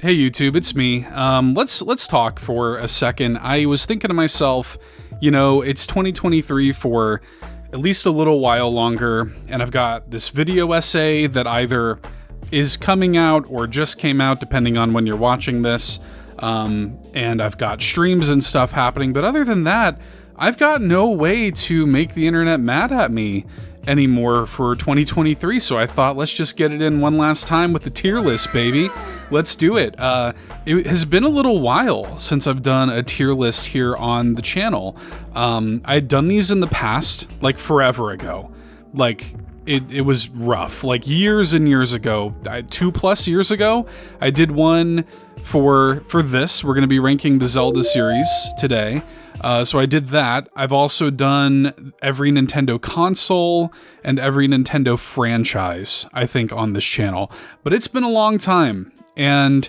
Hey YouTube, it's me. Let's talk for a second. I was thinking to myself, it's 2023 for at least a little while longer, and I've got this video essay that either is coming out or just came out, depending on when you're watching this. And I've got streams and stuff happening, but other than that, I've got no way to make the internet mad at me anymore for 2023, so I thought let's just get it in one last time with the tier list, baby. Let's do it. It has been a little while since I've done a tier list here on the channel. I'd done these in the past, like forever ago. Like, it was rough, like years and years ago, 2+ years ago, I did one for this. We're going to be ranking the Zelda series today. So I did that. I've also done every Nintendo console and every Nintendo franchise, I think, on this channel. But it's been a long time, and,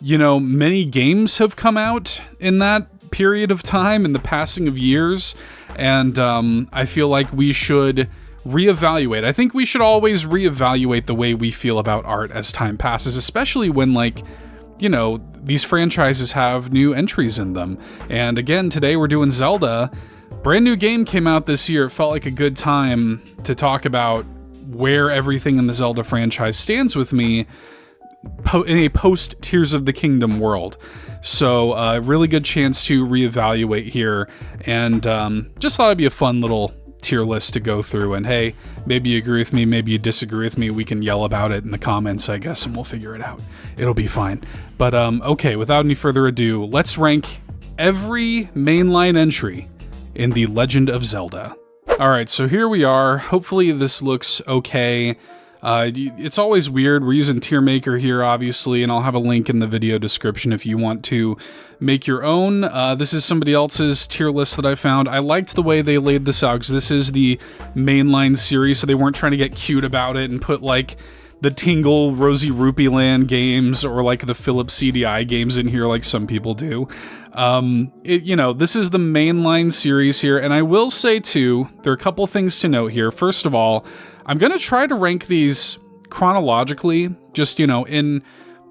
many games have come out in that period of time, in the passing of years, and I feel like we should reevaluate. I think we should always reevaluate the way we feel about art as time passes, especially when, these franchises have new entries in them. And again, today we're doing Zelda. Brand new game came out this year. It felt like a good time to talk about where everything in the Zelda franchise stands with me in a post Tears of the Kingdom world. So a really good chance to reevaluate here, and just thought it'd be a fun little tier list to go through. And hey, maybe you agree with me, maybe you disagree with me, we can yell about it in the comments, I guess, and we'll figure it out. It'll be fine. But okay, without any further ado, let's rank every mainline entry in the Legend of Zelda. Alright, so here we are. Hopefully this looks okay. It's always weird. We're using Tier Maker here, obviously, and I'll have a link in the video description if you want to make your own. This is somebody else's tier list that I found. I liked the way they laid this out, because this is the mainline series, so they weren't trying to get cute about it and put, like, the Tingle Rosie Rupee Land games or, like, the Philips CDI games in here like some people do. This is the mainline series here, and I will say, too, there are a couple things to note here. First of all, I'm going to try to rank these chronologically, just, in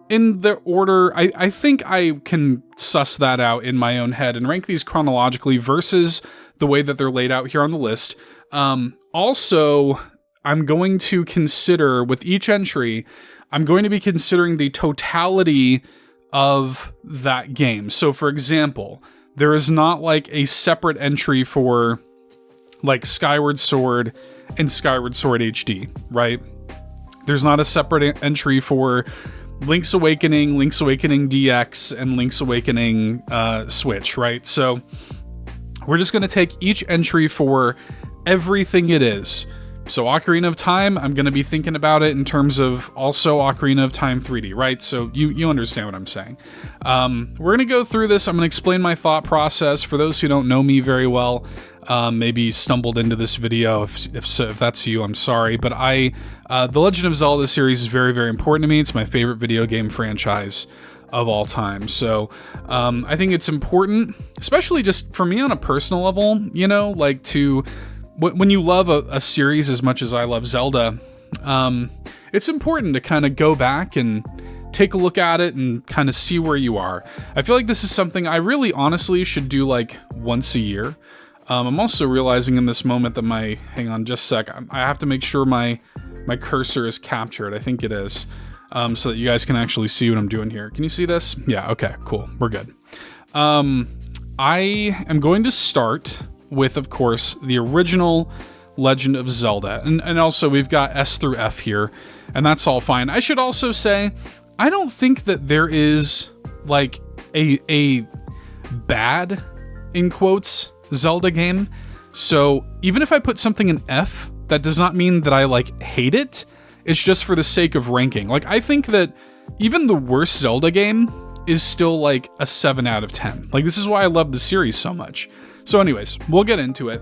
the order. I think I can suss that out in my own head and rank these chronologically versus the way that they're laid out here on the list. Also, I'm going to consider, with each entry, I'm going to be considering the totality of that game. So, for example, there is not, like, a separate entry for, like, Skyward Sword and Skyward Sword HD, right? There's not a separate entry for Link's Awakening, Link's Awakening DX, and Link's Awakening Switch, right? So we're just going to take each entry for everything it is. So Ocarina of Time, I'm going to be thinking about it in terms of also Ocarina of Time 3D, right? So you understand what I'm saying. We're going to go through this. I'm going to explain my thought process. For those who don't know me very well, maybe stumbled into this video. If that's you, I'm sorry. But the Legend of Zelda series is very, very important to me. It's my favorite video game franchise of all time. So I think it's important, especially just for me on a personal level, like when you love a series as much as I love Zelda, it's important to kind of go back and take a look at it and kind of see where you are. I feel like this is something I really honestly should do like once a year. I'm also realizing in this moment that hang on just a sec, I have to make sure my cursor is captured. I think it is, so that you guys can actually see what I'm doing here. Can you see this? Yeah, okay, cool, we're good. I am going to start with, of course, the original Legend of Zelda. And also, we've got S through F here, and that's all fine. I should also say, I don't think that there is, like, a bad, in quotes, Zelda game. So, even if I put something in F, that does not mean that I, like, hate it. It's just for the sake of ranking. Like, I think that even the worst Zelda game is still, like, a 7 out of 10. Like, this is why I love the series so much. So anyways, we'll get into it.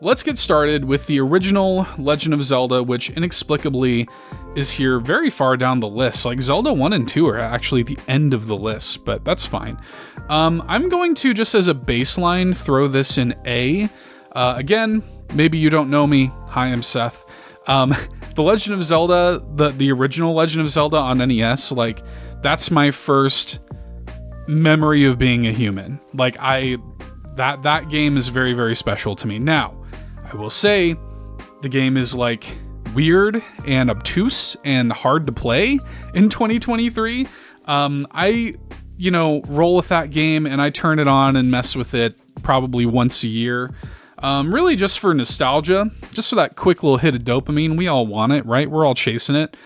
Let's get started with the original Legend of Zelda, which inexplicably is here very far down the list. Like, Zelda 1 and 2 are actually the end of the list, but that's fine. I'm going to, just as a baseline, throw this in A. Again, maybe you don't know me. Hi, I'm Seth. The Legend of Zelda, the original Legend of Zelda on NES, like, that's my first memory of being a human. Like that game is very, very special to me. Now, I will say the game is like weird and obtuse and hard to play in 2023. I roll with that game and I turn it on and mess with it probably once a year. Really just for nostalgia, just for that quick little hit of dopamine. We all want it, right? We're all chasing it.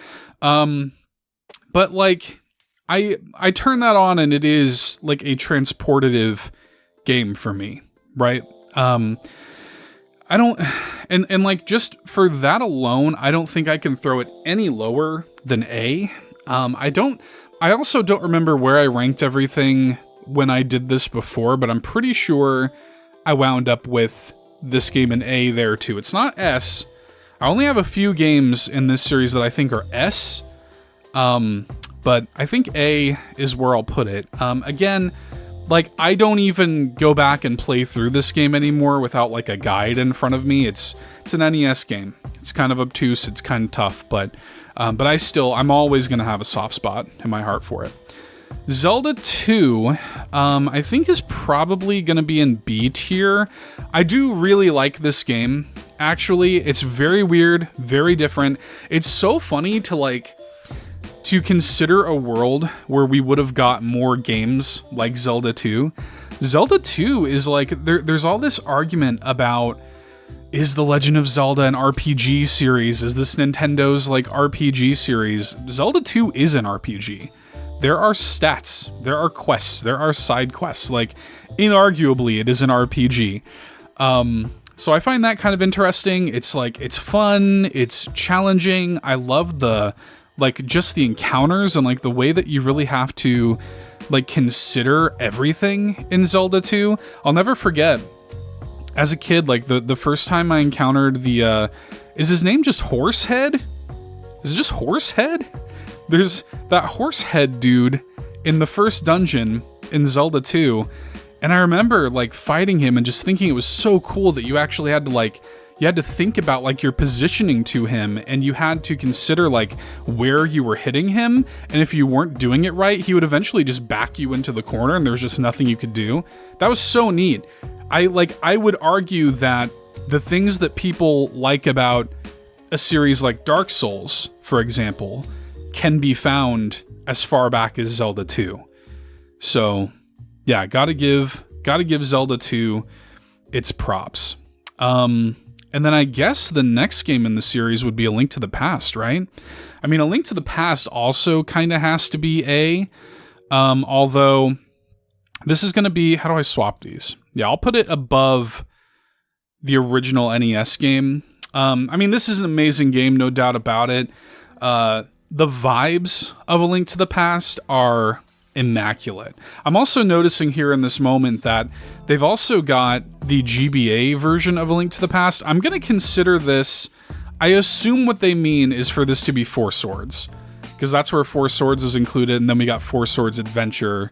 But like, I turn that on and it is like a transportative game for me, right? I don't, and like just for that alone, I don't think I can throw it any lower than A. I also don't remember where I ranked everything when I did this before, but I'm pretty sure I wound up with this game in A there too. It's not S. I only have a few games in this series that I think are S. But I think A is where I'll put it. Again, like I don't even go back and play through this game anymore without like a guide in front of me. It's an NES game. It's kind of obtuse. It's kind of tough, but I'm always going to have a soft spot in my heart for it. Zelda 2, I think is probably going to be in B tier. I do really like this game. Actually, it's very weird, very different. It's so funny to consider a world where we would have got more games like Zelda 2. Zelda 2 is like, there's all this argument about, is the Legend of Zelda an RPG series? Is this Nintendo's like RPG series? Zelda 2 is an RPG. There are stats, there are quests, there are side quests. Like, inarguably, it is an RPG. So I find that kind of interesting. It's like, it's fun, it's challenging. I love just the encounters and like the way that you really have to like consider everything in Zelda 2. I'll never forget, as a kid, like the first time I encountered is his name just Horsehead? Is it just Horsehead? There's that Horsehead dude in the first dungeon in Zelda 2, and I remember like fighting him and just thinking it was so cool that you actually had to think about like your positioning to him, and you had to consider like where you were hitting him, and if you weren't doing it right, he would eventually just back you into the corner and there was just nothing you could do. That was so neat. I would argue that the things that people like about a series like Dark Souls, for example, can be found as far back as Zelda 2. So, yeah, gotta give Zelda 2 its props. And then I guess the next game in the series would be A Link to the Past, right? I mean, A Link to the Past also kind of has to be A, although this is going to be, how do I swap these? Yeah, I'll put it above the original NES game. I mean, this is an amazing game, no doubt about it. The vibes of A Link to the Past are immaculate. I'm also noticing here in this moment that they've also got the GBA version of A Link to the Past. I'm going to consider this, I assume what they mean is for this to be Four Swords, because that's where Four Swords is included, and then we got Four Swords Adventure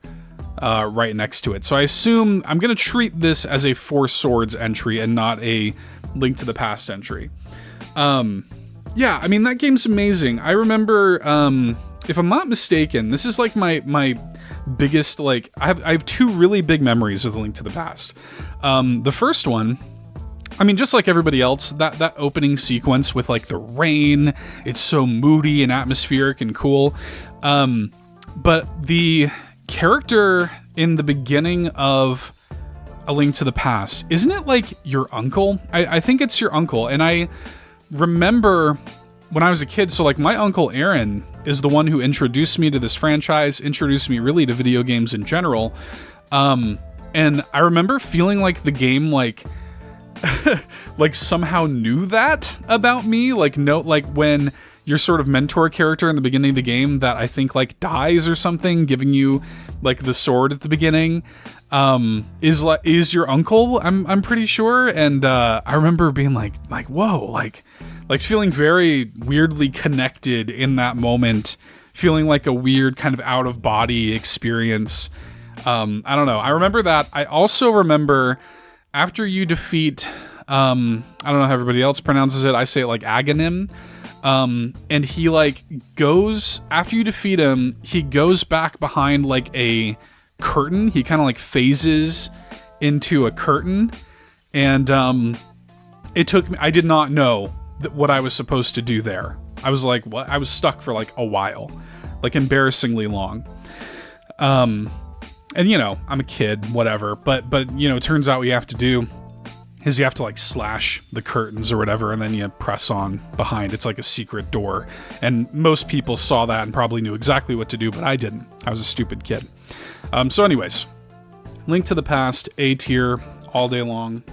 right next to it. So I assume I'm going to treat this as a Four Swords entry and not a Link to the Past entry. Yeah, I mean, that game's amazing. I remember, if I'm not mistaken, this is like my biggest, like, I have two really big memories with A Link to the Past. The first one, I mean, just like everybody else, that opening sequence with like the rain, it's so moody and atmospheric and cool. But the character in the beginning of A Link to the Past, isn't it like your uncle? I think it's your uncle, and I remember when I was a kid, so like my uncle Aaron is the one who introduced me to this franchise, introduced me really to video games in general. And I remember feeling like the game like somehow knew that about me, like when your sort of mentor character in the beginning of the game that I think like dies or something, giving you like the sword at the beginning, is your uncle, I'm pretty sure. And I remember being like whoa, like feeling very weirdly connected in that moment, feeling like a weird kind of out of body experience. I don't know. I remember that. I also remember after you defeat, I don't know how everybody else pronounces it. I say it like Aghanim. And he like goes, after you defeat him, he goes back behind like a curtain. He kind of like phases into a curtain, and it took me, I did not know what I was supposed to do there. I was like, what? I was stuck for like a while, like embarrassingly long. And you know, I'm a kid, whatever, but you know, it turns out what you have to do is you have to like slash the curtains or whatever, and then you press on behind. It's like a secret door, and most people saw that and probably knew exactly what to do, but I didn't. I was a stupid kid. So anyways, Link to the Past, A tier, all day long.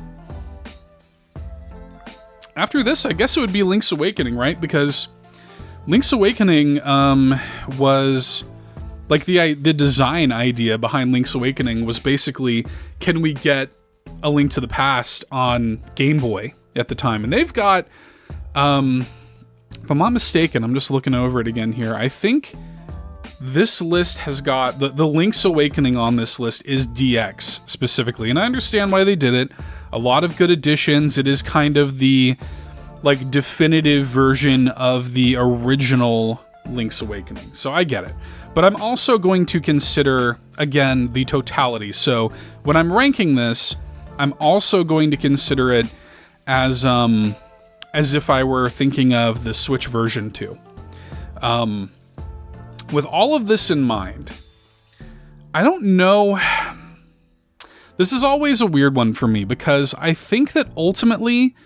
After this, I guess it would be Link's Awakening, right? Because Link's Awakening was like the design idea behind Link's Awakening was basically, can we get a Link to the Past on Game Boy at the time? And they've got, if I'm not mistaken, I'm just looking over it again here, I think this list has got, the Link's Awakening on this list is DX specifically, and I understand why they did it. A lot of good additions. It is kind of the like definitive version of the original Link's Awakening, so I get it. But I'm also going to consider, again, the totality. So when I'm ranking this, I'm also going to consider it as if I were thinking of the Switch version too. With all of this in mind, I don't know. This is always a weird one for me because I think that ultimately,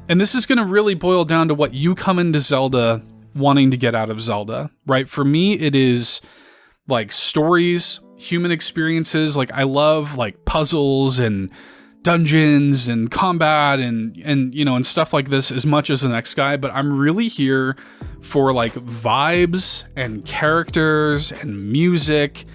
and this is going to really boil down to what you come into Zelda wanting to get out of Zelda, right? For me, it is like stories, human experiences. Like I love like puzzles and dungeons and combat and you know, and stuff like this as much as the next guy, but I'm really here for like vibes and characters and music.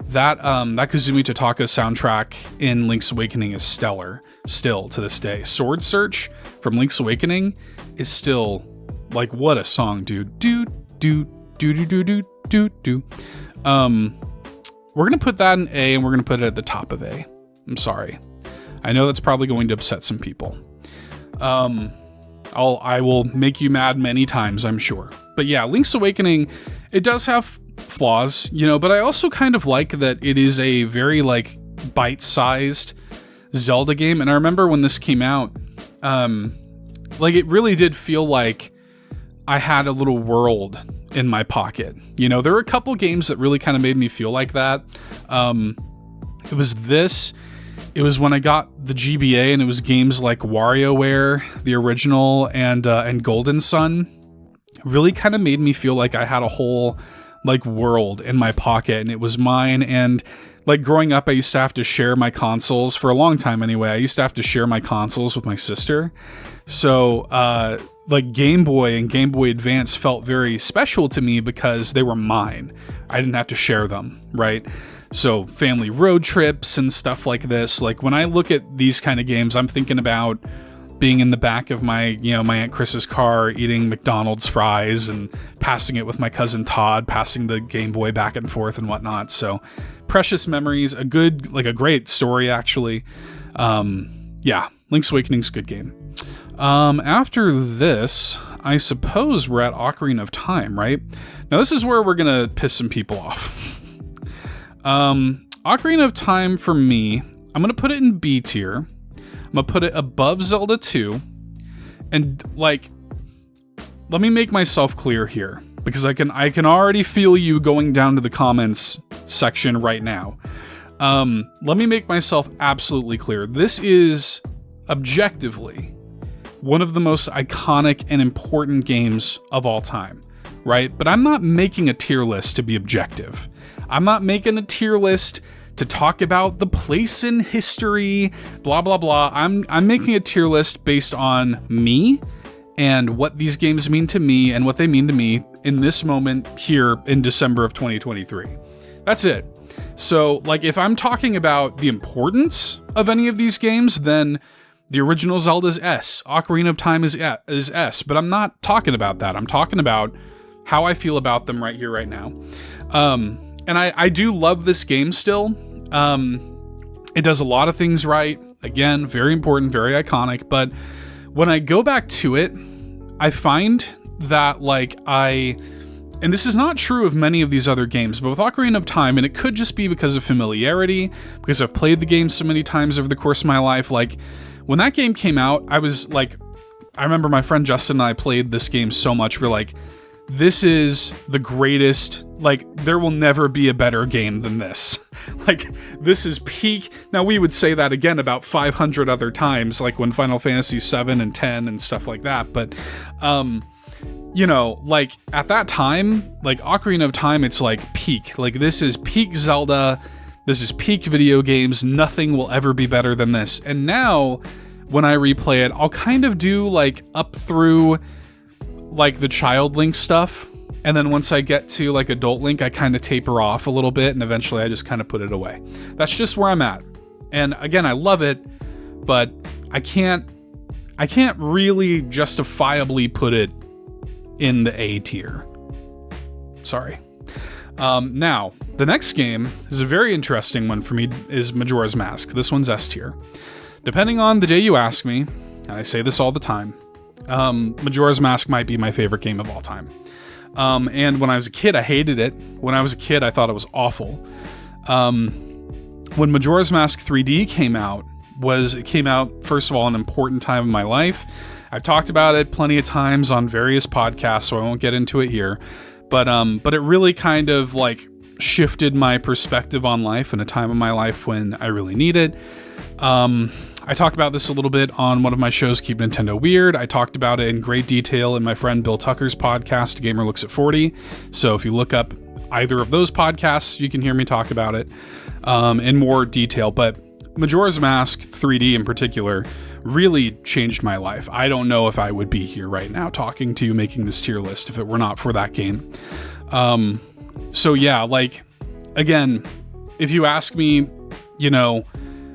That Kazumi Totaka soundtrack in Link's Awakening is stellar still to this day. Sword Search from Link's Awakening is still like, what a song, dude. Do do do do do do do do. We're gonna put that in A, and we're gonna put it at the top of A. I'm sorry. I know that's probably going to upset some people. I will make you mad many times, I'm sure. But yeah, Link's Awakening, it does have flaws, you know, but I also kind of like that it is a very like bite-sized Zelda game. And I remember when this came out, like it really did feel like I had a little world in my pocket. You know, there were a couple games that really kind of made me feel like that. It was this. It was when I got the GBA, and it was games like WarioWare, the original, and Golden Sun. It really kind of made me feel like I had a whole like world in my pocket, and it was mine. And like growing up, I used to have to share my consoles for a long time anyway. I used to have to share my consoles with my sister. So like Game Boy and Game Boy Advance felt very special to me because they were mine. I didn't have to share them, right? So family road trips and stuff like this. Like when I look at these kind of games, I'm thinking about being in the back of my Aunt Chris's car, eating McDonald's fries and passing it with my cousin Todd, passing the Game Boy back and forth and whatnot. So precious memories, a great story actually. Yeah, Link's Awakening's a good game. After this, I suppose we're at Ocarina of Time, right? Now this is where we're gonna piss some people off. Ocarina of Time for me, I'm gonna put it in B tier. I'm gonna put it above Zelda 2, and like, let me make myself clear here because I can already feel you going down to the comments section right now. Let me make myself absolutely clear. This is objectively one of the most iconic and important games of all time, right? But I'm not making a tier list to be objective. I'm not making a tier list to talk about the place in history, blah, blah, blah. I'm making a tier list based on me and what these games mean to me and what they mean to me in this moment here in December of 2023. That's it. So, like, if I'm talking about the importance of any of these games, then the original Zelda's S, Ocarina of Time is S, but I'm not talking about that. I'm talking about how I feel about them right here, right now. And I do love this game still. It does a lot of things right. Again, very important, very iconic. But when I go back to it, I find that, like, and this is not true of many of these other games, but with Ocarina of Time, and it could just be because of familiarity, because I've played the game so many times over the course of my life, like, when that game came out, I was like, I remember my friend Justin and I played this game so much, we're like, this is the greatest, like, there will never be a better game than this. Like, this is peak. Now, we would say that again about 500 other times, like when Final Fantasy 7 and 10 and stuff like that, but, you know, like, at that time, like, Ocarina of Time, it's like peak. Like, this is peak Zelda, this is peak video games, nothing will ever be better than this. And now, when I replay it, I'll kind of do, like, up through, like, the child Link stuff, and then once I get to, like, adult Link, I kind of taper off a little bit, and eventually I just kind of put it away. That's just where I'm at. And again, I love it, but I can't really justifiably put it in the A tier. Sorry. Now, the next game is a very interesting one for me, is Majora's Mask. This one's S tier. Depending on the day you ask me, and I say this all the time, Majora's Mask might be my favorite game of all time. And when I was a kid, I hated it. When I was a kid, I thought it was awful. When Majora's Mask 3D came out, it came out, first of all, an important time in my life. I've talked about it plenty of times on various podcasts, so I won't get into it here. But it really kind of, like, shifted my perspective on life in a time of my life when I really need it. I talked about this a little bit on one of my shows, Keep Nintendo Weird. I talked about it in great detail in my friend Bill Tucker's podcast, Gamer Looks at 40. So if you look up either of those podcasts, you can hear me talk about it in more detail. But Majora's Mask 3D in particular really changed my life. I don't know if I would be here right now talking to you, making this tier list, if it were not for that game. So yeah, like, again, if you ask me, you know,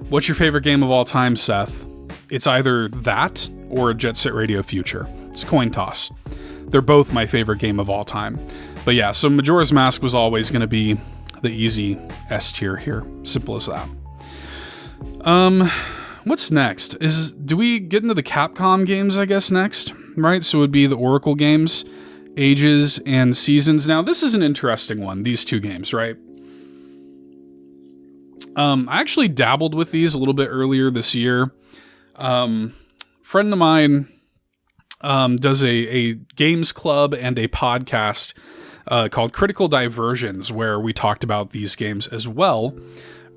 what's your favorite game of all time, Seth? It's either that or Jet Set Radio Future. It's a coin toss. They're both my favorite game of all time. But yeah, so Majora's Mask was always going to be the easy S tier here. Simple as that. What's next? Do we get into the Capcom games, I guess, next? Right? So it would be the Oracle games, Ages, and Seasons. Now, this is an interesting one, these two games, right? I actually dabbled with these a little bit earlier this year. Friend of mine does a games club and a podcast called Critical Diversions, where we talked about these games as well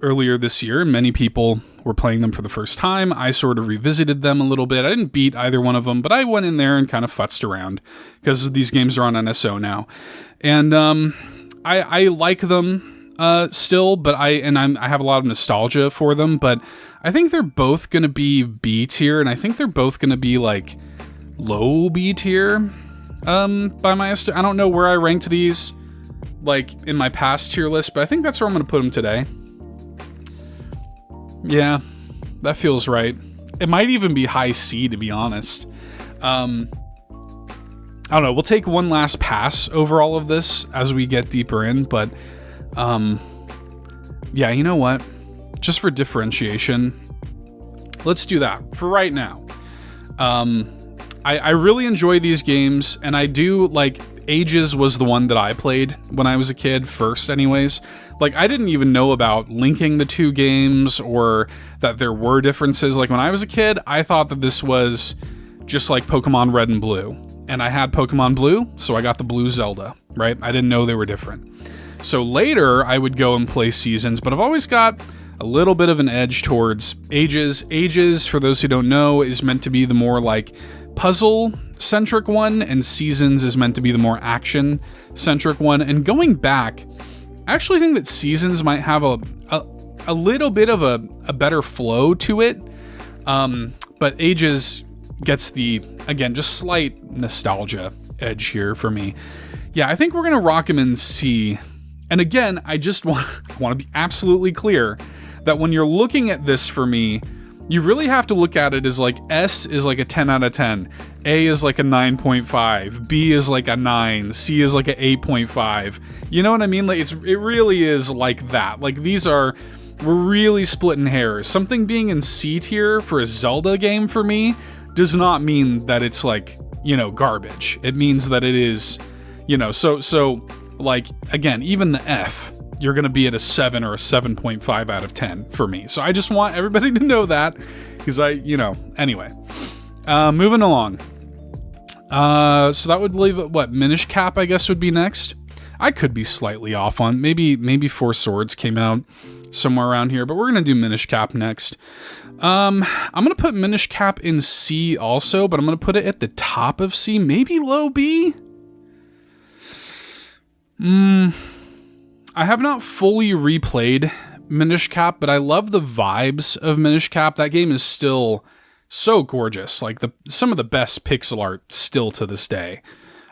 earlier this year. Many people were playing them for the first time. I sort of revisited them a little bit. I didn't beat either one of them, but I went in there and kind of futzed around because these games are on NSO now. And I like them still, but I have a lot of nostalgia for them, but I think they're both going to be B tier, and I think they're both going to be, like, low B tier by my estimate. I don't know where I ranked these, like, in my past tier list, but I think that's where I'm going to put them today. Yeah, that feels right. It might even be high C, to be honest. I don't know. We'll take one last pass over all of this as we get deeper in, but yeah, you know what? Just for differentiation, let's do that for right now. I really enjoy these games, and I do, like, Ages was the one that I played when I was a kid first anyways. Like, I didn't even know about linking the two games or that there were differences. Like, when I was a kid, I thought that this was just like Pokemon Red and Blue. And I had Pokemon Blue, so I got the Blue Zelda, right? I didn't know they were different. So later, I would go and play Seasons, but I've always got a little bit of an edge towards Ages. Ages, for those who don't know, is meant to be the more, like, puzzle-centric one, and Seasons is meant to be the more action-centric one. And going back, I actually think that Seasons might have a little bit of a better flow to it, but Ages gets the, again, just slight nostalgia edge here for me. Yeah, I think we're going to rock him in C. And again, I just want to be absolutely clear that when you're looking at this for me, you really have to look at it as, like, S is like a 10 out of 10, A is like a 9.5, B is like a 9, C is like a 8.5. You know what I mean? Like, it really is like that. Like, we're really splitting hairs. Something being in C tier for a Zelda game for me does not mean that it's, like, garbage. It means that it is, so like, again, even the F, you're going to be at a 7 or a 7.5 out of 10 for me. So I just want everybody to know that, because anyway. Moving along. So that would leave, Minish Cap, I guess, would be next. I could be slightly off on, maybe Four Swords came out somewhere around here, but we're going to do Minish Cap next. I'm going to put Minish Cap in C also, but I'm going to put it at the top of C, maybe low B. I have not fully replayed Minish Cap, but I love the vibes of Minish Cap. That game is still so gorgeous. Like, some of the best pixel art still to this day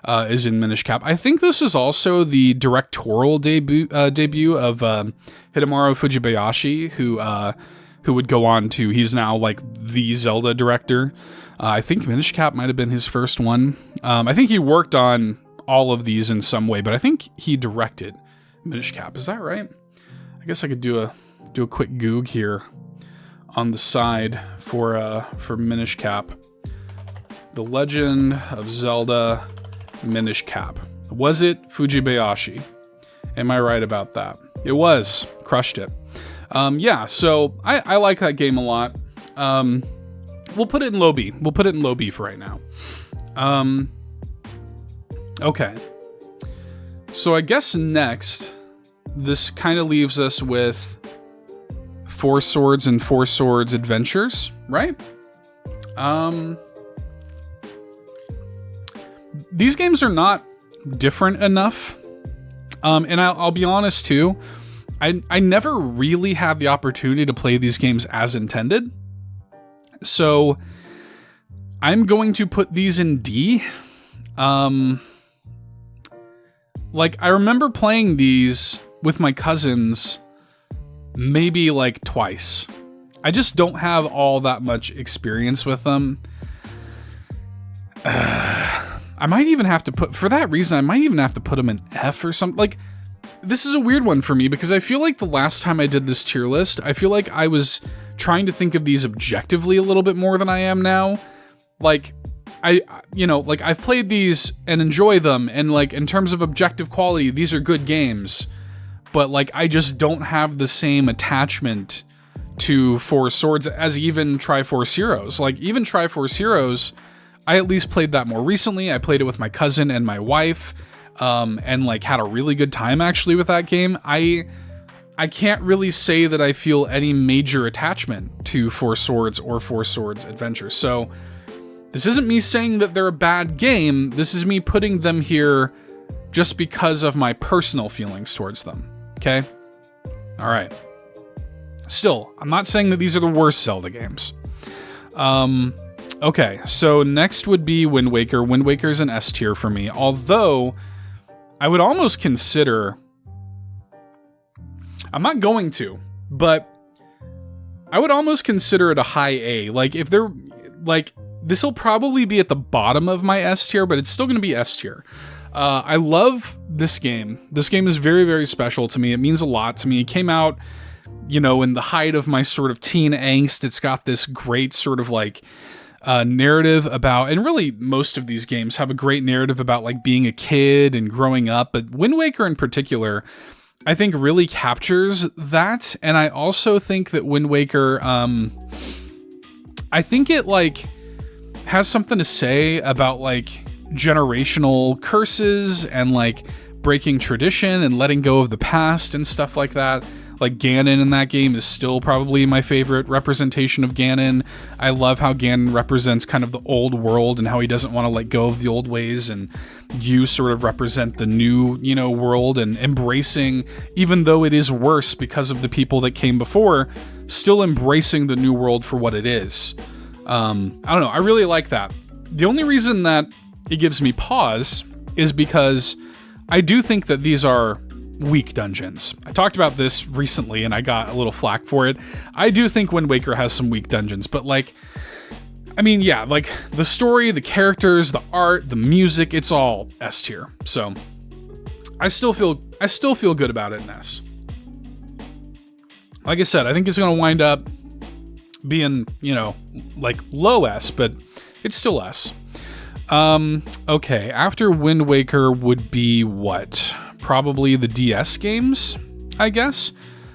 is in Minish Cap. I think this is also the directorial debut of Hidemaru Fujibayashi, who would go on to, he's now like the Zelda director. I think Minish Cap might have been his first one. I think he worked on all of these in some way, but I think he directed Minish Cap. Is that right? I guess I could do a quick goog here on the side for Minish Cap. The Legend of Zelda Minish Cap. Was it Fujibayashi? Am I right about that? It was. Crushed it. Yeah, so I like that game a lot. We'll put it in low B. We'll put it in low B for right now. Okay. So I guess next, this kind of leaves us with Four Swords and Four Swords Adventures, right? These games are not different enough. And I'll be honest too, I never really had the opportunity to play these games as intended. So I'm going to put these in D. Like, I remember playing these with my cousins maybe like twice. I just don't have all that much experience with them. I might even have to put, for that reason, I might even have to put them in F or something. Like, this is a weird one for me because I feel like the last time I did this tier list, I feel like I was trying to think of these objectively a little bit more than I am now. Like, I've played these and enjoy them, and like, in terms of objective quality, these are good games, but like, I just don't have the same attachment to Four Swords as even Triforce Heroes. Like, even Triforce Heroes, I at least played that more recently. I played it with my cousin and my wife, and like had a really good time actually with that game. I can't really say that I feel any major attachment to Four Swords or Four Swords Adventure. So this isn't me saying that they're a bad game. This is me putting them here just because of my personal feelings towards them. Okay? All right. Still, I'm not saying that these are the worst Zelda games. Okay, so next would be Wind Waker. Wind Waker's an S tier for me, although I would almost consider... I'm not going to, but I would almost consider it a high A. Like, if they're... Like, this will probably be at the bottom of my S tier, but it's still going to be S tier. I love this game. This game is very, very special to me. It means a lot to me. It came out, in the height of my sort of teen angst. It's got this great sort of like... narrative about, and really most of these games have a great narrative about like being a kid and growing up, but Wind Waker in particular, I think really captures that. And I also think that Wind Waker, I think it like has something to say about like generational curses and like breaking tradition and letting go of the past and stuff like that. Like, Ganon in that game is still probably my favorite representation of Ganon. I love how Ganon represents kind of the old world and how he doesn't want to let go of the old ways, and you sort of represent the new, world and embracing, even though it is worse because of the people that came before, still embracing the new world for what it is. I don't know, I really like that. The only reason that it gives me pause is because I do think that these are weak dungeons. I talked about this recently and I got a little flack for it. I do think Wind Waker has some weak dungeons, but like, I mean, yeah, like the story, the characters, the art, the music, it's all S tier. So I still feel good about it in S. Like I said, I think it's going to wind up being, like low S, but it's still S. Okay, after Wind Waker would be what? Probably the DS games, I guess.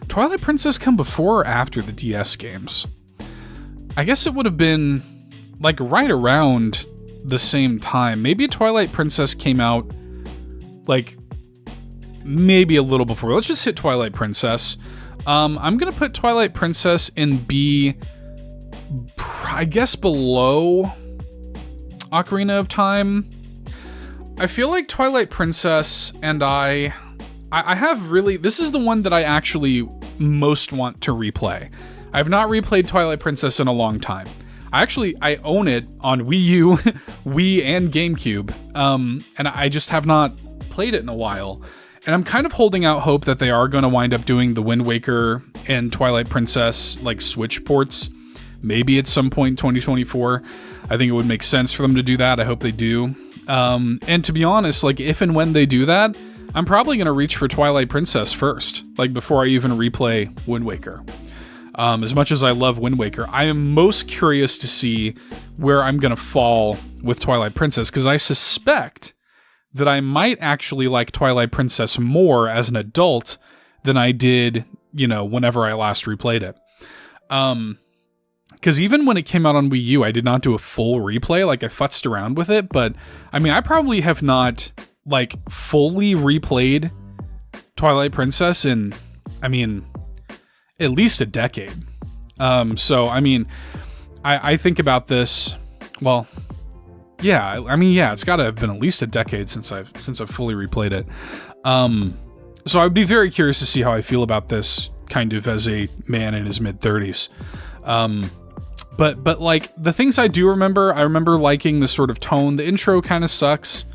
Twilight Princess come before or after the DS games? I guess it would have been like right around the same time. Maybe Twilight Princess came out like maybe a little before. Let's just hit Twilight Princess. I'm gonna put Twilight Princess in B, I guess below Ocarina of Time. I feel like Twilight Princess and I have really, this is the one that I actually most want to replay. I have not replayed Twilight Princess in a long time. I own it on Wii U, Wii, and GameCube, and I just have not played it in a while. And I'm kind of holding out hope that they are going to wind up doing the Wind Waker and Twilight Princess like Switch ports, maybe at some point in 2024. I think it would make sense for them to do that. I hope they do. And to be honest, like if and when they do that, I'm probably going to reach for Twilight Princess first, like before I even replay Wind Waker. As much as I love Wind Waker, I am most curious to see where I'm going to fall with Twilight Princess, because I suspect that I might actually like Twilight Princess more as an adult than I did, whenever I last replayed it. Because even when it came out on Wii U, I did not do a full replay. Like, I futzed around with it, but, I probably have not, like, fully replayed Twilight Princess in, at least a decade. So, I think about this, well, yeah, it's gotta have been at least a decade since I've fully replayed it. So I'd be very curious to see how I feel about this kind of as a man in his mid-30s. But like, the things I do remember, I remember liking the sort of tone. The intro kind of sucks,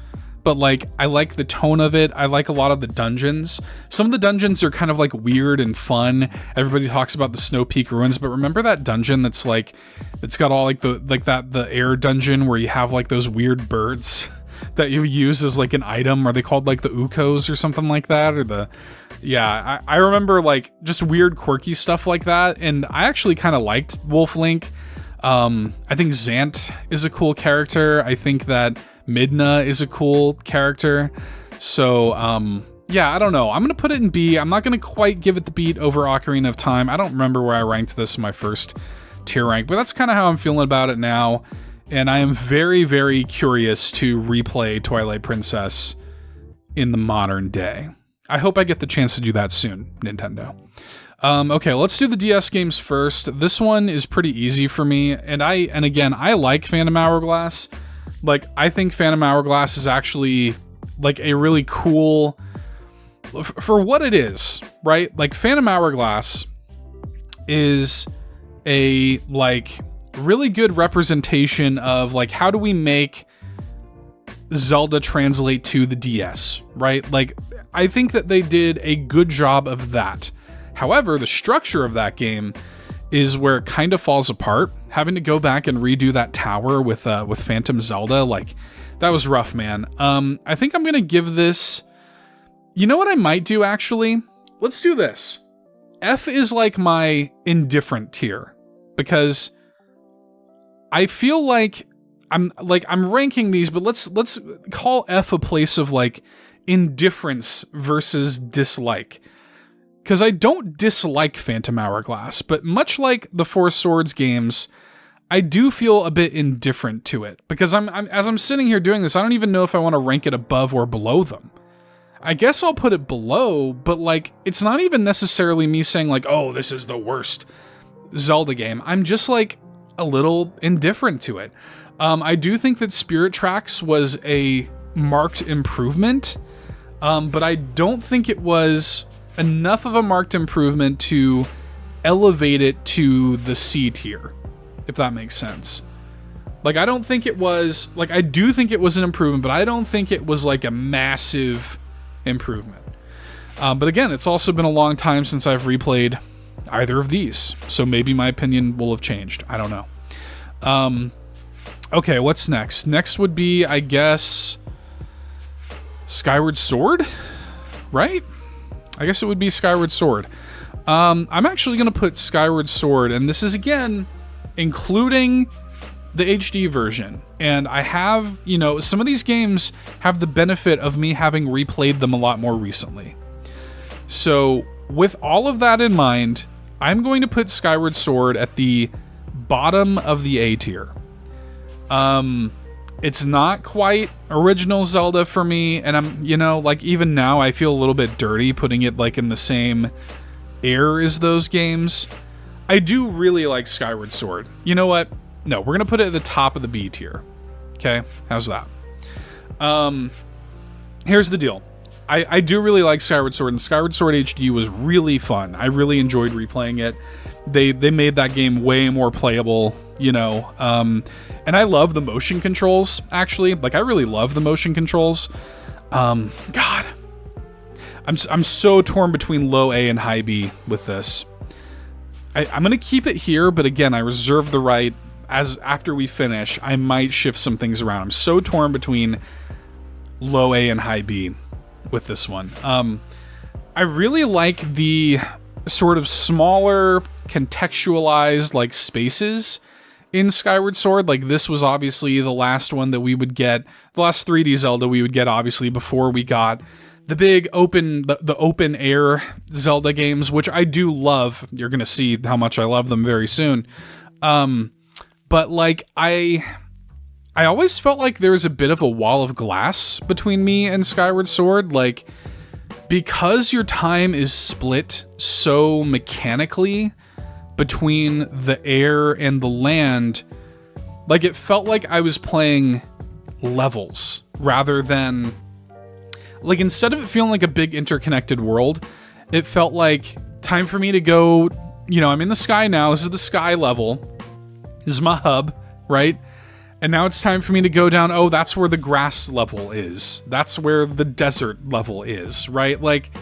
but like, I like the tone of it. I like a lot of the dungeons. Some of the dungeons are kind of like weird and fun. Everybody talks about the Snow Peak ruins, but remember that dungeon that's like, it's got all like the air dungeon where you have like those weird birds that you use as like an item. Are they called like the Ukos or something like that? Or I remember like just weird quirky stuff like that. And I actually kind of liked Wolf Link. I think Zant is a cool character. I think that Midna is a cool character. So, I don't know. I'm going to put it in B. I'm not going to quite give it the beat over Ocarina of Time. I don't remember where I ranked this in my first tier rank, but that's kind of how I'm feeling about it now. And I am very, very curious to replay Twilight Princess in the modern day. I hope I get the chance to do that soon, Nintendo. Okay, let's do the DS games first. This one is pretty easy for me, and again, I like Phantom Hourglass. Like, I think Phantom Hourglass is actually, like, a really cool, for what it is, right? Like, Phantom Hourglass is a, like, really good representation of, like, how do we make Zelda translate to the DS, right? Like, I think that they did a good job of that. However, the structure of that game is where it kind of falls apart. Having to go back and redo that tower with Phantom Zelda, like, that was rough, man. I think I'm gonna give this, you know what I might do, actually? Let's do this. F is like my indifferent tier, because I feel like I'm ranking these, but let's call F a place of like indifference versus dislike. Because I don't dislike Phantom Hourglass, but much like the Four Swords games, I do feel a bit indifferent to it. Because as I'm sitting here doing this, I don't even know if I want to rank it above or below them. I guess I'll put it below, but like, it's not even necessarily me saying like, oh, this is the worst Zelda game. I'm just like a little indifferent to it. I do think that Spirit Tracks was a marked improvement, but I don't think it was enough of a marked improvement to elevate it to the C tier, if that makes sense. Like, I don't think it was, like, I do think it was an improvement, but I don't think it was like a massive improvement. But again, it's also been a long time since I've replayed either of these, so maybe my opinion will have changed. I don't know. Okay, what's next? Next would be, I guess, Skyward Sword, right? I guess it would be Skyward Sword. I'm actually going to put Skyward Sword, and this is, again, including the HD version, and I have, you know, some of these games have the benefit of me having replayed them a lot more recently. So with all of that in mind, I'm going to put Skyward Sword at the bottom of the A tier. It's not quite original Zelda for me, and I'm, you know, like even now I feel a little bit dirty putting it like in the same air as those games. I do really like Skyward Sword. You know what? No, we're gonna put it at the top of the B tier. Okay, how's that? Here's the deal. I do really like Skyward Sword, and Skyward Sword HD was really fun. I really enjoyed replaying it. They made that game way more playable, you know. And I love the motion controls, actually. Like, I really love the motion controls. God. I'm so torn between low A and high B with this. I'm gonna keep it here, but again, I reserve the right, as after we finish, I might shift some things around. I'm so torn between low A and high B with this one. I really like the sort of smaller, contextualized, like, spaces in Skyward Sword. Like, this was obviously the last one that we would get, the last 3D Zelda we would get, obviously, before we got the big open, the open air Zelda games, which I do love. You're gonna see how much I love them very soon. But, like, I always felt like there was a bit of a wall of glass between me and Skyward Sword. Like, because your time is split so mechanically between the air and the land, like, it felt like I was playing levels rather than, like, instead of it feeling like a big interconnected world, it felt like time for me to go, you know, I'm in the sky now. This is the sky level. This is my hub, right? And now it's time for me to go down, oh, that's where the grass level is. That's where the desert level is, right? Like,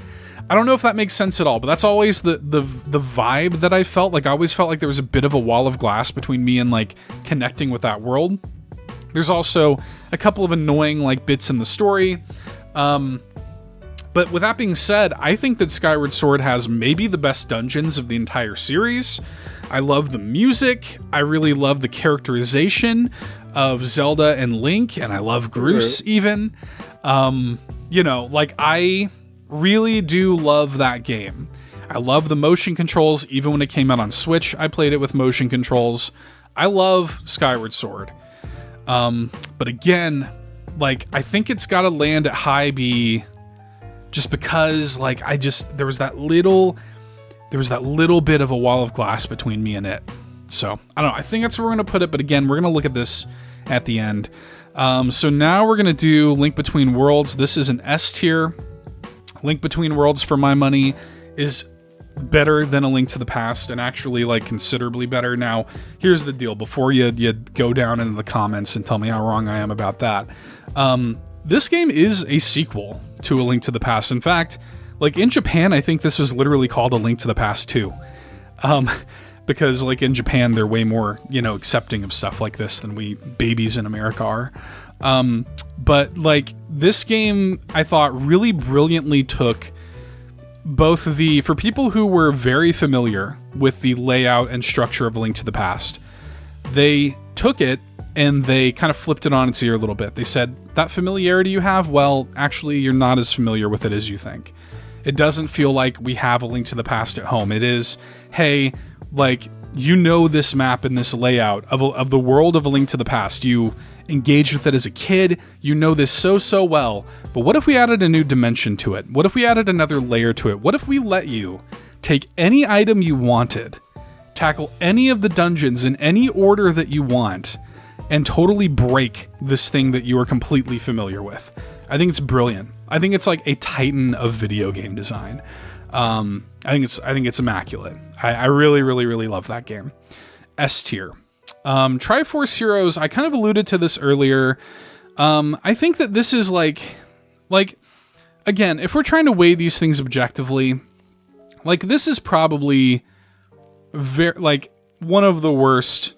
I don't know if that makes sense at all, but that's always the vibe that I felt. Like, I always felt like there was a bit of a wall of glass between me and, like, connecting with that world. There's also a couple of annoying, like, bits in the story. But with that being said, I think that Skyward Sword has maybe the best dungeons of the entire series. I love the music. I really love the characterization of Zelda and Link, and I love Groose even. You know, like, I really do love that game. I love the motion controls. Even when it came out on Switch, I played it with motion controls. I love Skyward Sword. But again, like, I think it's got to land at high B just because, like, there was that little bit of a wall of glass between me and it. So, I don't know. I think that's where we're going to put it. But again, we're going to look at this at the end. So now we're going to do Link Between Worlds. This is an S tier. Link Between Worlds, for my money, is better than A Link to the Past, and actually, like, considerably better. Now, here's the deal. Before you go down into the comments and tell me how wrong I am about that. This game is a sequel to A Link to the Past. In fact, like, in Japan, I think this was literally called A Link to the Past 2. Because, like, in Japan, they're way more, you know, accepting of stuff like this than we babies in America are. But, like, this game, I thought, really brilliantly took both for people who were very familiar with the layout and structure of A Link to the Past, they took it and they kind of flipped it on its ear a little bit. They said, that familiarity you have, well, actually, you're not as familiar with it as you think. It doesn't feel like we have A Link to the Past at home. It is, hey, like, you know this map and this layout of the world of A Link to the Past. You engaged with it as a kid. You know this so well. But what if we added a new dimension to it? What if we added another layer to it? What if we let you take any item you wanted, tackle any of the dungeons in any order that you want, and totally break this thing that you are completely familiar with? I think it's brilliant. I think it's like a titan of video game design. I think it's immaculate. I really love that game. S tier. Triforce Heroes, I kind of alluded to this earlier. I think that this is like, again, if we're trying to weigh these things objectively, like, this is probably one of the worst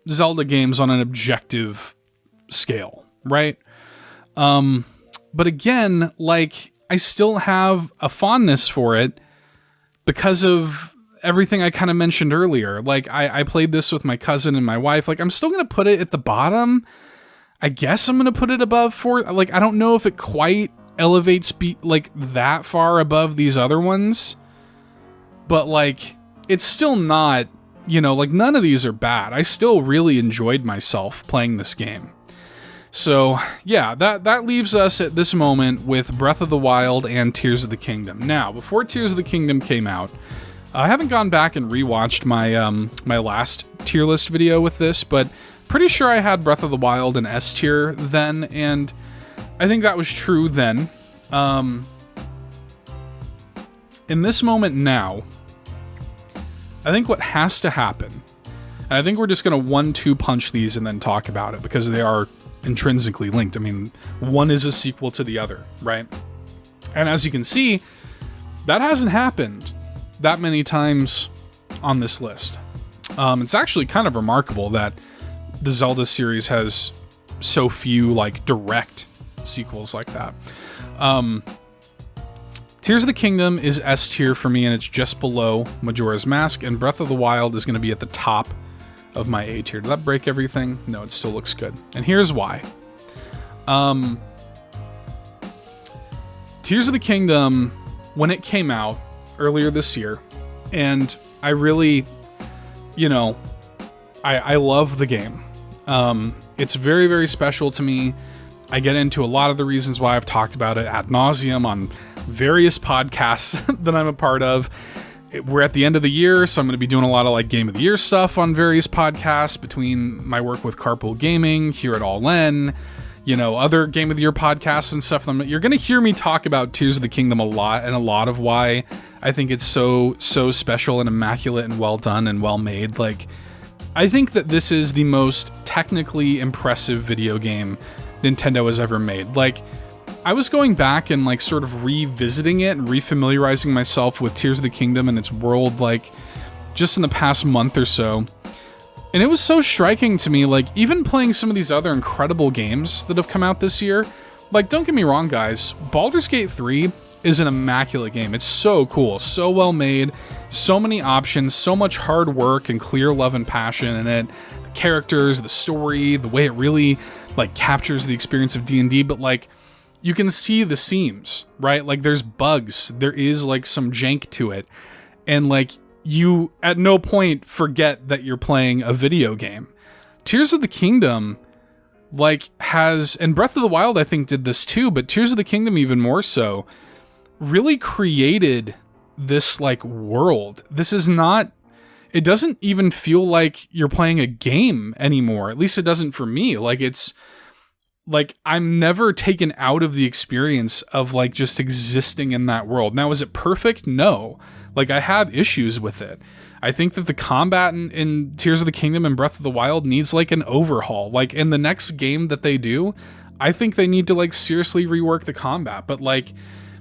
Zelda games on an objective scale, right? But again, like, I still have a fondness for it because of, everything I kind of mentioned earlier. Like, I played this with my cousin and my wife. Like, I'm still going to put it at the bottom. I guess I'm going to put it above 4. Like, I don't know if it quite elevates like that far above these other ones. But, like, it's still not, you know, like, none of these are bad. I still really enjoyed myself playing this game. So, yeah, that leaves us at this moment with Breath of the Wild and Tears of the Kingdom. Now, before Tears of the Kingdom came out, I haven't gone back and rewatched my my last tier list video with this, but pretty sure I had Breath of the Wild in S tier then, and I think that was true then. In this moment now, I think what has to happen, and I think we're just going to 1-2 punch these and then talk about it, because they are intrinsically linked. I mean, one is a sequel to the other, right? And as you can see, that hasn't happened that many times on this list. It's actually kind of remarkable that the Zelda series has so few, like, direct sequels like that. Tears of the Kingdom is S tier for me, and it's just below Majora's Mask, and Breath of the Wild is going to be at the top of my A tier. Did that break everything? No, it still looks good. And here's why. Tears of the Kingdom, when it came out earlier this year, and I really, you know, I love the game. It's very, very special to me. I get into a lot of the reasons why. I've talked about it ad nauseum on various podcasts that I'm a part of. We're at the end of the year, so I'm going to be doing a lot of, like, Game of the Year stuff on various podcasts between my work with Carpool Gaming here at All In, you know, other Game of the Year podcasts and stuff. You're going to hear me talk about Tears of the Kingdom a lot, and a lot of why I think it's so special and immaculate and well done and well made. Like, I think that this is the most technically impressive video game Nintendo has ever made. Like, I was going back and, like, sort of revisiting it and refamiliarizing myself with Tears of the Kingdom and its world, like, just in the past month or so. And it was so striking to me, like, even playing some of these other incredible games that have come out this year. Like, don't get me wrong, guys. Baldur's Gate 3 is an immaculate game. It's so cool, so well made, so many options, so much hard work and clear love and passion in it. The characters, the story, the way it really, like, captures the experience of D&D, but, like, you can see the seams, right? Like, there's bugs. There is, like, some jank to it. And, like, you at no point forget that you're playing a video game. Tears of the Kingdom, like, has... And Breath of the Wild, I think, did this too, but Tears of the Kingdom even more so, really created this, like, world. This is not... It doesn't even feel like you're playing a game anymore. At least it doesn't for me. Like, it's... Like, I'm never taken out of the experience of, like, just existing in that world. Now, is it perfect? No. Like, I have issues with it. I think that the combat in Tears of the Kingdom and Breath of the Wild needs, like, an overhaul. Like, in the next game that they do, I think they need to, like, seriously rework the combat. But, like,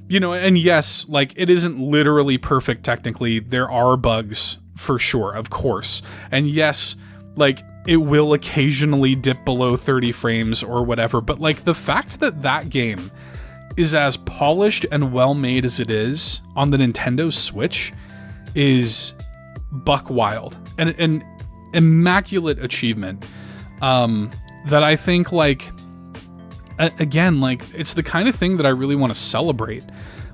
you know, and yes, like, it isn't literally perfect technically. There are bugs, for sure, of course. And yes, like... it will occasionally dip below 30 frames or whatever, but, like, the fact that that game is as polished and well made as it is on the Nintendo Switch is buck wild. And an immaculate achievement that I think, like, again, like, it's the kind of thing that I really want to celebrate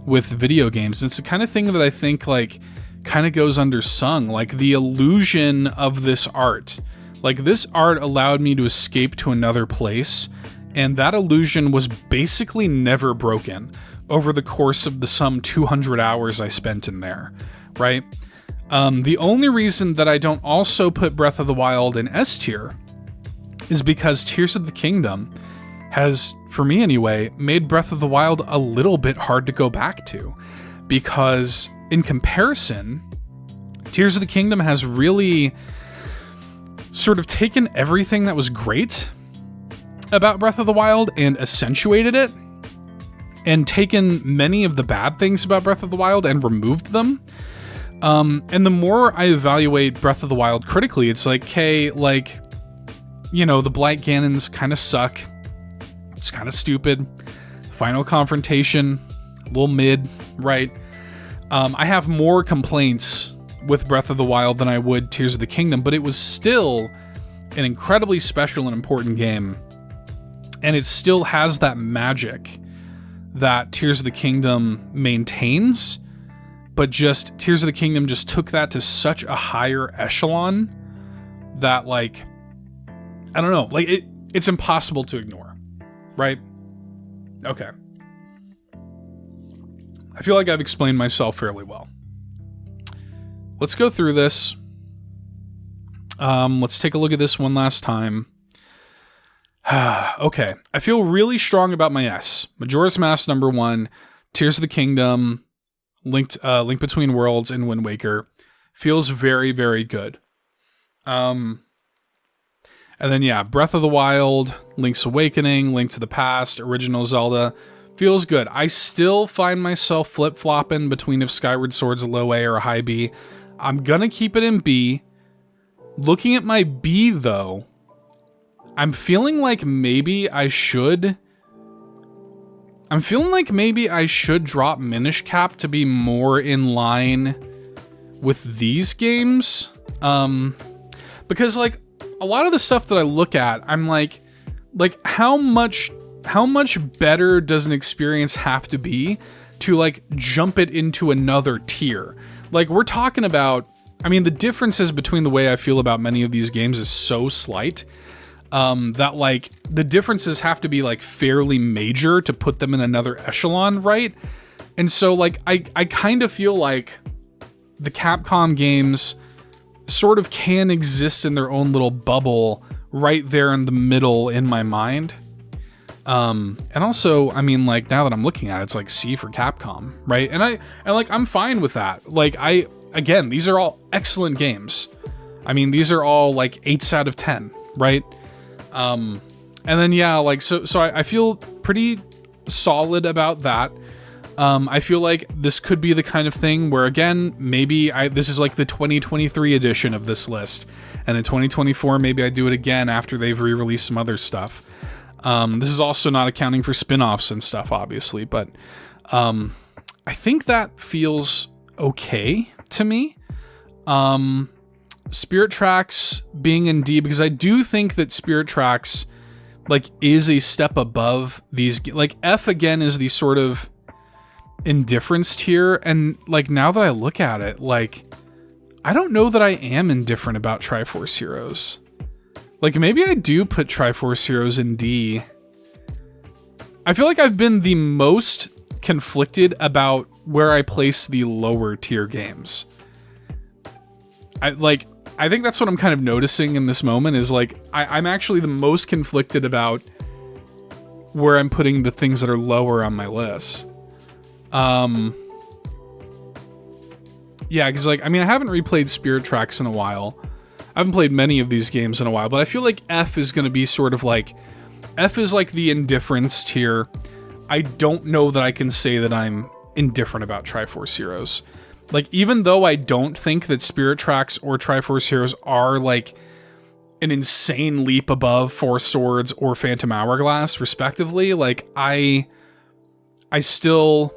with video games. It's the kind of thing that I think, like, kind of goes undersung, like, the illusion of this art. Like, this art allowed me to escape to another place, and that illusion was basically never broken over the course of the some 200 hours I spent in there, right? The only reason that I don't also put Breath of the Wild in S tier is because Tears of the Kingdom has, for me anyway, made Breath of the Wild a little bit hard to go back to, because in comparison, Tears of the Kingdom has really... sort of taken everything that was great about Breath of the Wild and accentuated it, and taken many of the bad things about Breath of the Wild and removed them. And the more I evaluate Breath of the Wild critically, it's like, okay, like, you know, the Blight Ganons kind of suck. It's kind of stupid. Final confrontation, a little mid, right? I have more complaints with Breath of the Wild than I would Tears of the Kingdom, but it was still an incredibly special and important game. And it still has that magic that Tears of the Kingdom maintains, but just Tears of the Kingdom just took that to such a higher echelon that, like, I don't know, like it's impossible to ignore, right? Okay. I feel like I've explained myself fairly well. Let's go through this. Let's take a look at this one last time. Okay. I feel really strong about my S. Majora's Mask #1, Tears of the Kingdom, Link Between Worlds, and Wind Waker. Feels very, very good. And then, yeah, Breath of the Wild, Link's Awakening, Link to the Past, Original Zelda. Feels good. I still find myself flip-flopping between if Skyward Sword's a low A or a high B. I'm gonna keep it in B. Looking at my B, though, I'm feeling like maybe I should drop Minish Cap to be more in line with these games. Because, like, a lot of the stuff that I look at, I'm like how much better does an experience have to be to, like, jump it into another tier? Like, we're talking about, I mean, the differences between the way I feel about many of these games is so slight, that, like, the differences have to be, like, fairly major to put them in another echelon, right? And so, like, I kind of feel like the Capcom games sort of can exist in their own little bubble right there in the middle in my mind. And also, I mean, like, now that I'm looking at it, it's like C for Capcom, right? And I'm fine with that. Like, again, these are all excellent games. I mean, these are all like 8s out of 10, right? And then, yeah, like, so I feel pretty solid about that. I feel like this could be the kind of thing where, again, maybe this is like the 2023 edition of this list, and in 2024, maybe I do it again after they've re-released some other stuff. This is also not accounting for spin-offs and stuff, obviously, but I think that feels okay to me. Spirit Tracks being in D, because I do think that Spirit Tracks, like, is a step above these. Like, F, again, is the sort of indifference tier, and, like, now that I look at it, like, I don't know that I am indifferent about Triforce Heroes. Like, maybe I do put Triforce Heroes in D. I feel like I've been the most conflicted about where I place the lower tier games. I think that's what I'm kind of noticing in this moment is, like, I'm actually the most conflicted about where I'm putting the things that are lower on my list. Yeah, because, like, I mean, I haven't replayed Spirit Tracks in a while. I haven't played many of these games in a while, but I feel like F is going to be sort of like, F is like the indifference tier. I don't know that I can say that I'm indifferent about Triforce Heroes. Like, even though I don't think that Spirit Tracks or Triforce Heroes are, like, an insane leap above Four Swords or Phantom Hourglass, respectively, like, I don't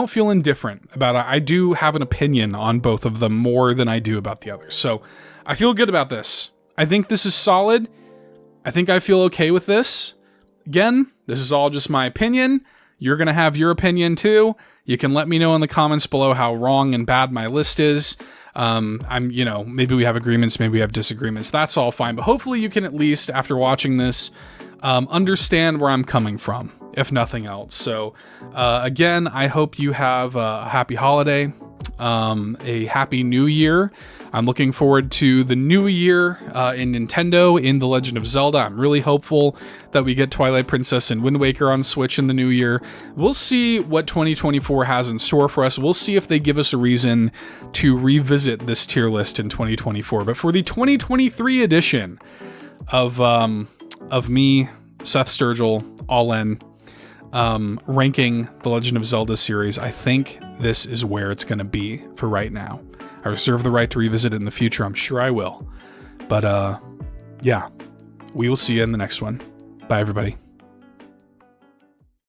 feel indifferent about it. I do have an opinion on both of them more than I do about the others. So I feel good about this. I think this is solid. I think I feel okay with this. Again, this is all just my opinion. You're going to have your opinion too. You can let me know in the comments below how wrong and bad my list is. Maybe we have agreements, maybe we have disagreements. That's all fine. But hopefully you can at least, after watching this, understand where I'm coming from, if nothing else. So, again, I hope you have a happy holiday, a happy new year. I'm looking forward to the new year in Nintendo, in The Legend of Zelda. I'm really hopeful that we get Twilight Princess and Wind Waker on Switch in the new year. We'll see what 2024 has in store for us. We'll see if they give us a reason to revisit this tier list in 2024. But for the 2023 edition of me, Seth Sturgill, all in, ranking The Legend of Zelda series, I think this is where it's going to be for right now. I reserve the right to revisit it in the future. I'm sure I will. But, yeah, we will see you in the next one. Bye, everybody.